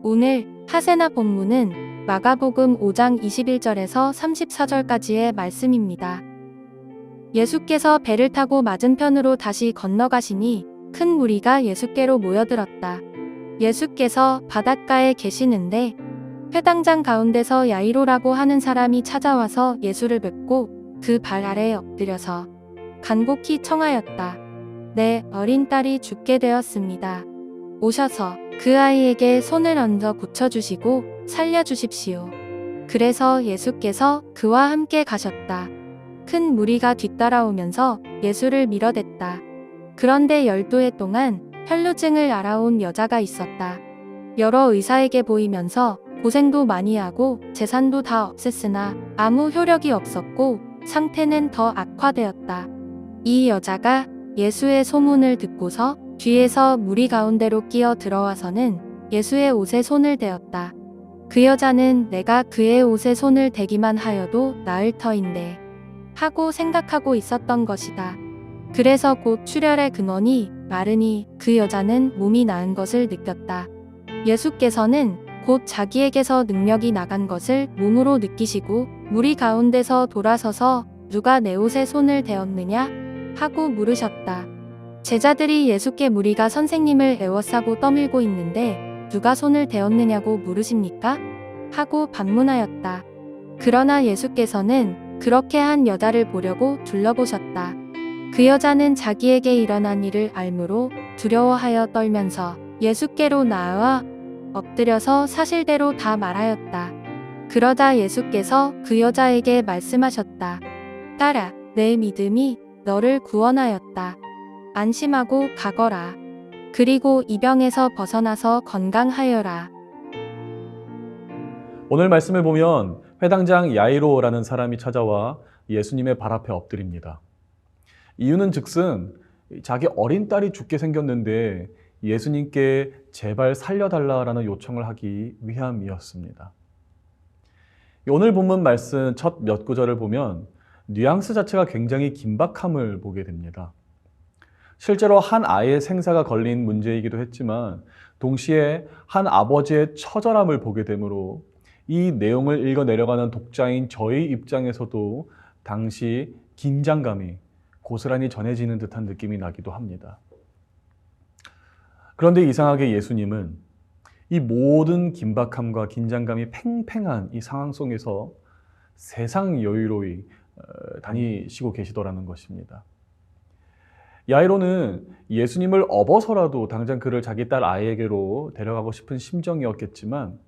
오늘 하세나 본문은 마가복음 5장 21절에서 34절까지의 말씀입니다. 예수께서 배를 타고 맞은편으로 다시 건너가시니 큰 무리가 예수께로 모여들었다. 예수께서 바닷가에 계시는데 회당장 가운데서 야이로라고 하는 사람이 찾아와서 예수를 뵙고 그 발 아래에 엎드려서 간곡히 청하였다. 내 어린 딸이 죽게 되었습니다. 오셔서 그 아이에게 손을 얹어 고쳐주시고 살려주십시오. 그래서 예수께서 그와 함께 가셨다. 큰 무리가 뒤따라오면서 예수를 밀어댔다. 그런데 12해 동안 혈루증을 앓아온 여자가 있었다. 여러 의사에게 보이면서 고생도 많이 하고 재산도 다 없앴으나 아무 효력이 없었고 상태는 더 악화되었다. 이 여자가 예수의 소문을 듣고서 뒤에서 무리 가운데로 끼어 들어와서는 예수의 옷에 손을 대었다. 그 여자는 내가 그의 옷에 손을 대기만 하여도 나을 터인데 하고 생각하고 있었던 것이다. 그래서 곧 출혈의 근원이 마르니 그 여자는 몸이 나은 것을 느꼈다. 예수께서는 곧 자기에게서 능력이 나간 것을 몸으로 느끼시고 무리 가운데서 돌아서서 누가 내 옷에 손을 대었느냐 하고 물으셨다. 제자들이 예수께 무리가 선생님을 에워싸고 떠밀고 있는데 누가 손을 대었느냐고 물으십니까? 하고 반문하였다. 그러나 예수께서는 그렇게 한 여자를 보려고 둘러보셨다. 그 여자는 자기에게 일어난 일을 알므로 두려워하여 떨면서 예수께로 나아와 엎드려서 사실대로 다 말하였다. 그러자 예수께서 그 여자에게 말씀하셨다. 딸아, 내 믿음이 너를 구원하였다. 안심하고 가거라. 그리고 이 병에서 벗어나서 건강하여라. 오늘 말씀을 보면 회당장 야이로라는 사람이 찾아와 예수님의 발 앞에 엎드립니다. 이유는 즉슨 자기 어린 딸이 죽게 생겼는데 예수님께 제발 살려달라라는 요청을 하기 위함이었습니다. 오늘 본문 말씀 첫 몇 구절을 보면 뉘앙스 자체가 굉장히 긴박함을 보게 됩니다. 실제로 한 아이의 생사가 걸린 문제이기도 했지만 동시에 한 아버지의 처절함을 보게 되므로 이 내용을 읽어 내려가는 독자인 저희 입장에서도 당시 긴장감이 고스란히 전해지는 듯한 느낌이 나기도 합니다. 그런데 이상하게 예수님은 이 모든 긴박함과 긴장감이 팽팽한 이 상황 속에서 세상 여유로이 다니시고 계시더라는 것입니다. 야이로는 예수님을 업어서라도 당장 그를 자기 딸 아이에게로 데려가고 싶은 심정이었겠지만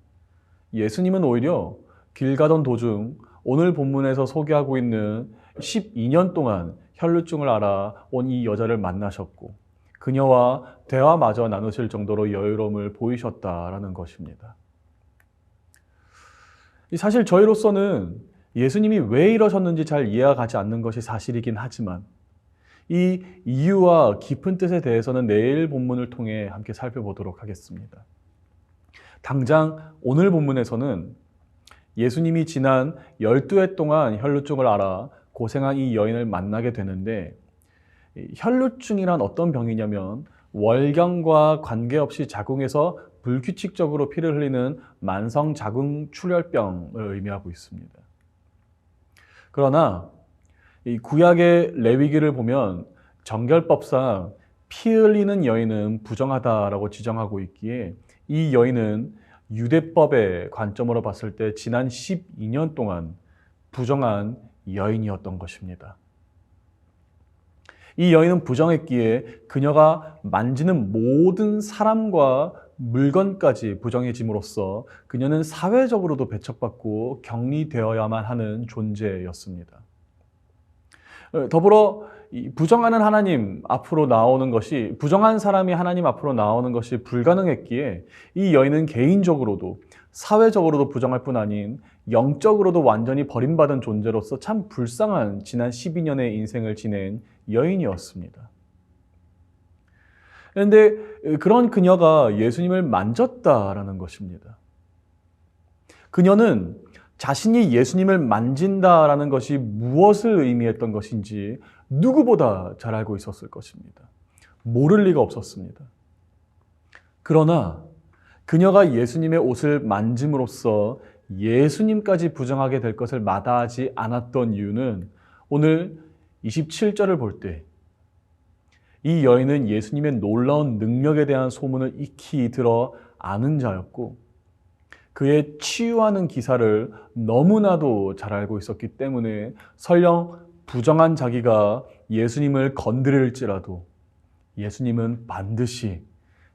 예수님은 오히려 길 가던 도중 오늘 본문에서 소개하고 있는 12년 동안 혈루증을 앓아온 이 여자를 만나셨고 그녀와 대화마저 나누실 정도로 여유로움을 보이셨다라는 것입니다. 사실 저희로서는 예수님이 왜 이러셨는지 잘 이해가 가지 않는 것이 사실이긴 하지만 이 이유와 깊은 뜻에 대해서는 내일 본문을 통해 함께 살펴보도록 하겠습니다. 당장 오늘 본문에서는 예수님이 지난 12해 동안 혈루증을 앓아 고생한 이 여인을 만나게 되는데 혈루증이란 어떤 병이냐면 월경과 관계없이 자궁에서 불규칙적으로 피를 흘리는 만성 자궁 출혈병을 의미하고 있습니다. 그러나 이 구약의 레위기를 보면 정결법상 피 흘리는 여인은 부정하다라고 지정하고 있기에 이 여인은 유대법의 관점으로 봤을 때 지난 12년 동안 부정한 여인이었던 것입니다. 이 여인은 부정했기에 그녀가 만지는 모든 사람과 물건까지 부정해짐으로써 그녀는 사회적으로도 배척받고 격리되어야만 하는 존재였습니다. 더불어 부정하는 하나님 앞으로 나오는 것이 부정한 사람이 하나님 앞으로 나오는 것이 불가능했기에 이 여인은 개인적으로도 사회적으로도 부정할 뿐 아닌 영적으로도 완전히 버림받은 존재로서 참 불쌍한 지난 12년의 인생을 지낸 여인이었습니다. 그런데 그런 그녀가 예수님을 만졌다라는 것입니다. 그녀는 자신이 예수님을 만진다라는 것이 무엇을 의미했던 것인지 누구보다 잘 알고 있었을 것입니다. 모를 리가 없었습니다. 그러나 그녀가 예수님의 옷을 만짐으로써 예수님까지 부정하게 될 것을 마다하지 않았던 이유는 오늘 27절을 볼 때 이 여인은 예수님의 놀라운 능력에 대한 소문을 익히 들어 아는 자였고 그의 치유하는 기사를 너무나도 잘 알고 있었기 때문에 설령 부정한 자기가 예수님을 건드릴지라도 예수님은 반드시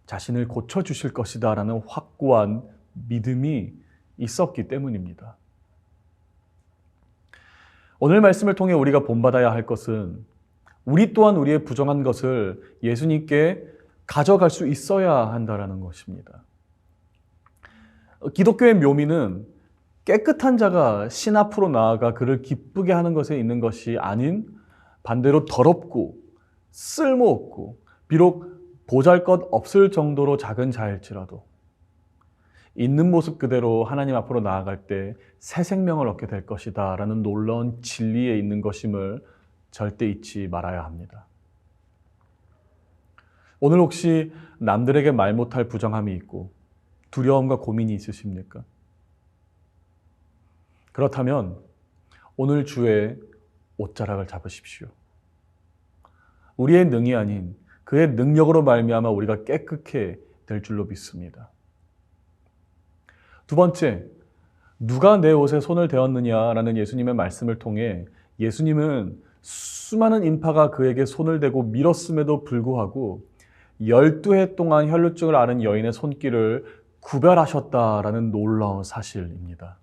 자신을 고쳐주실 것이다 라는 확고한 믿음이 있었기 때문입니다. 오늘 말씀을 통해 우리가 본받아야 할 것은 우리 또한 우리의 부정한 것을 예수님께 가져갈 수 있어야 한다는 것입니다. 기독교의 묘미는 깨끗한 자가 신 앞으로 나아가 그를 기쁘게 하는 것에 있는 것이 아닌 반대로 더럽고 쓸모없고 비록 보잘것 없을 정도로 작은 자일지라도 있는 모습 그대로 하나님 앞으로 나아갈 때 새 생명을 얻게 될 것이다 라는 놀라운 진리에 있는 것임을 절대 잊지 말아야 합니다. 오늘 혹시 남들에게 말 못할 부정함이 있고 두려움과 고민이 있으십니까? 그렇다면 오늘 주의 옷자락을 잡으십시오. 우리의 능이 아닌 그의 능력으로 말미암아 우리가 깨끗게 될 줄로 믿습니다. 두 번째, 누가 내 옷에 손을 대었느냐라는 예수님의 말씀을 통해 예수님은 수많은 인파가 그에게 손을 대고 밀었음에도 불구하고 12해 동안 혈루증을 앓은 여인의 손길을 구별하셨다라는 놀라운 사실입니다.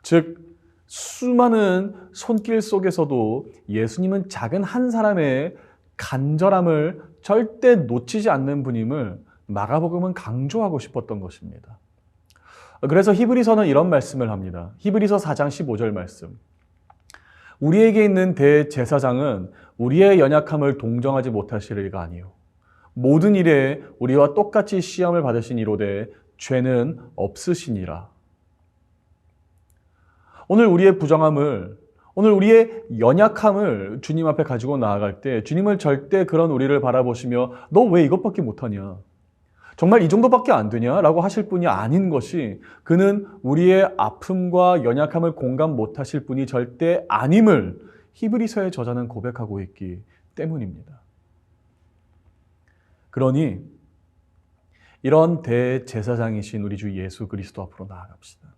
즉, 수많은 손길 속에서도 예수님은 작은 한 사람의 간절함을 절대 놓치지 않는 분임을 마가복음은 강조하고 싶었던 것입니다. 그래서 히브리서는 이런 말씀을 합니다. 히브리서 4장 15절 말씀. 우리에게 있는 대제사장은 우리의 연약함을 동정하지 못하실 이가 아니요 모든 일에 우리와 똑같이 시험을 받으신 이로되 죄는 없으시니라. 오늘 우리의 부정함을, 오늘 우리의 연약함을 주님 앞에 가지고 나아갈 때 주님은 절대 그런 우리를 바라보시며 너 왜 이것밖에 못하냐? 정말 이 정도밖에 안 되냐? 라고 하실 분이 아닌 것이 그는 우리의 아픔과 연약함을 공감 못하실 분이 절대 아님을 히브리서의 저자는 고백하고 있기 때문입니다. 그러니 이런 대제사장이신 우리 주 예수 그리스도 앞으로 나아갑시다.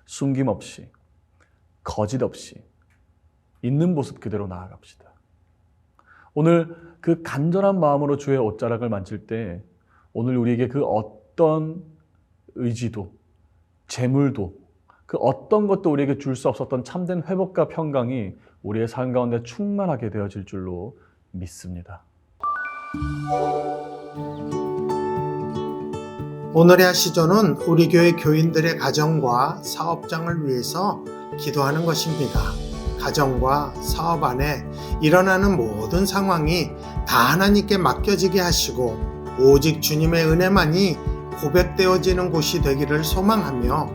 숨김없이, 거짓 없이 있는 모습 그대로 나아갑시다. 오늘 그 간절한 마음으로 주의 옷자락을 만질 때 오늘 우리에게 그 어떤 의지도, 재물도, 그 어떤 것도 우리에게 줄 수 없었던 참된 회복과 평강이 우리의 삶 가운데 충만하게 되어질 줄로 믿습니다. 오늘의 하시조는 우리 교회 교인들의 가정과 사업장을 위해서 기도하는 것입니다. 가정과 사업 안에 일어나는 모든 상황이 다 하나님께 맡겨지게 하시고 오직 주님의 은혜만이 고백되어지는 곳이 되기를 소망하며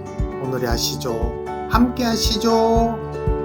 오늘의 하시조 함께 하시죠.